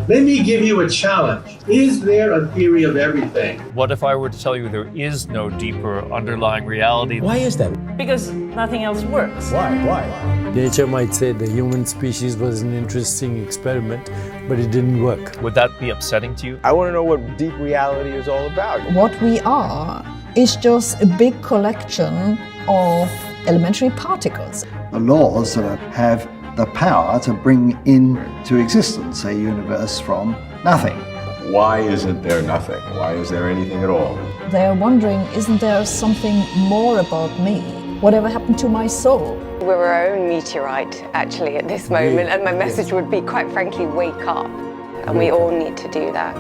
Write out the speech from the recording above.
Let me give you a challenge. Is there a theory of everything? What if I were to tell you there is no deeper underlying reality? Why is that? Because nothing else works. Why? Nature might say the human species was an interesting experiment, but it didn't work. Would that be upsetting to you? I want to know what deep reality is all about. What we are is just a big collection of elementary particles. The laws that have the power to bring into existence a universe from nothing. Why isn't there nothing? Why is there anything at all? They're wondering, isn't there something more about me? Whatever happened to my soul? We're our own meteorite, actually, at this moment, and my message would be, quite frankly, wake up. And we all need to do that.